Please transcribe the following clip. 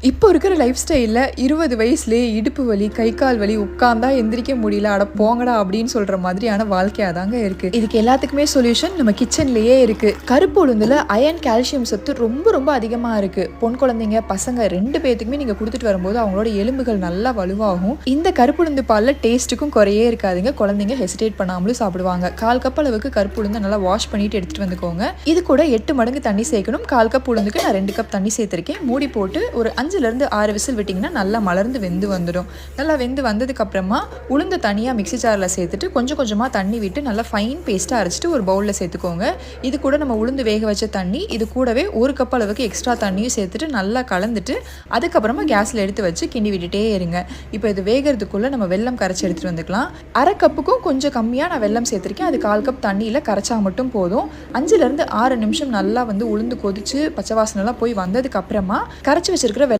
இப்போ இருக்கிற லைஃப் ஸ்டைலில் 20 வயசுலேயே இடுப்பு வலி, கை கால் வலி, உட்காந்தா எந்திரிக்க முடியல, அட போங்கடா அப்படின்னு சொல்கிற மாதிரியான வாழ்க்கையாக தாங்க இருக்குது. இதுக்கு எல்லாத்துக்குமே சொல்யூஷன் நம்ம கிச்சன்லேயே இருக்குது. கருப்பு உளுந்தில் அயன், கால்சியம் சத்து ரொம்ப ரொம்ப அதிகமாக இருக்குது. பொன் குழந்தைங்க, பசங்க 2 பேர்த்துக்குமே நீங்கள் கொடுத்துட்டு வரும்போது அவங்களோட எலும்புகள் நல்லா வலுவாகும். இந்த கருப்பு உளுந்து பாலில் டேஸ்ட்டுக்கும் குறையே இருக்காதுங்க. குழந்தைங்க ஹெசிடேட் பண்ணாமலும் சாப்பிடுவாங்க. 1/4 கப் அளவுக்கு கருப்பு உளுந்து நல்லா வாஷ் பண்ணிட்டு எடுத்துகிட்டு வந்துக்கோங்க. இது கூட 8 மடங்கு தண்ணி சேர்க்கணும். 1/4 கப் உளுந்துக்கு நான் 2 கப் தண்ணி சேர்த்துருக்கேன். மூடி போட்டு ஒரு 5லேருந்து 6 விசில் விட்டிங்கன்னா நல்லா மலர்ந்து வெந்து வந்துடும். நல்லா வெந்து வந்ததுக்கப்புறமா உளுந்து தனியாக மிக்ஸி ஜாரில் சேர்த்துட்டு கொஞ்சம் கொஞ்சமாக தண்ணி விட்டு நல்லா ஃபைன் பேஸ்ட்டாக அரைச்சிட்டு ஒரு பவுலில் சேர்த்துக்கோங்க. இது கூட நம்ம உளுந்து வேக வச்ச தண்ணி, இது கூடவே 1 கப் அளவுக்கு எக்ஸ்ட்ரா தண்ணியும் சேர்த்துட்டு நல்லா கலந்துட்டு அதுக்கப்புறமா கேஸில் எடுத்து வச்சு கிண்டி விட்டுட்டே இருங்க. இப்போ இது வேகிறதுக்குள்ளே நம்ம வெல்லம் கரைச்சி எடுத்துகிட்டு வந்துக்கலாம். 1/2 கப்புக்கும் கொஞ்சம் கம்மியாக நான் வெல்லம் சேர்த்துருக்கேன். அது 1/4 கப் தண்ணியில் கரைச்சா மட்டும் போதும். 5லேருந்து 6 நிமிஷம் நல்லா வந்து உளுந்து கொதிச்சு பச்சை வாசனைலாம் போய் வந்ததுக்கப்புறமா கரைச்சி வச்சிருக்கிற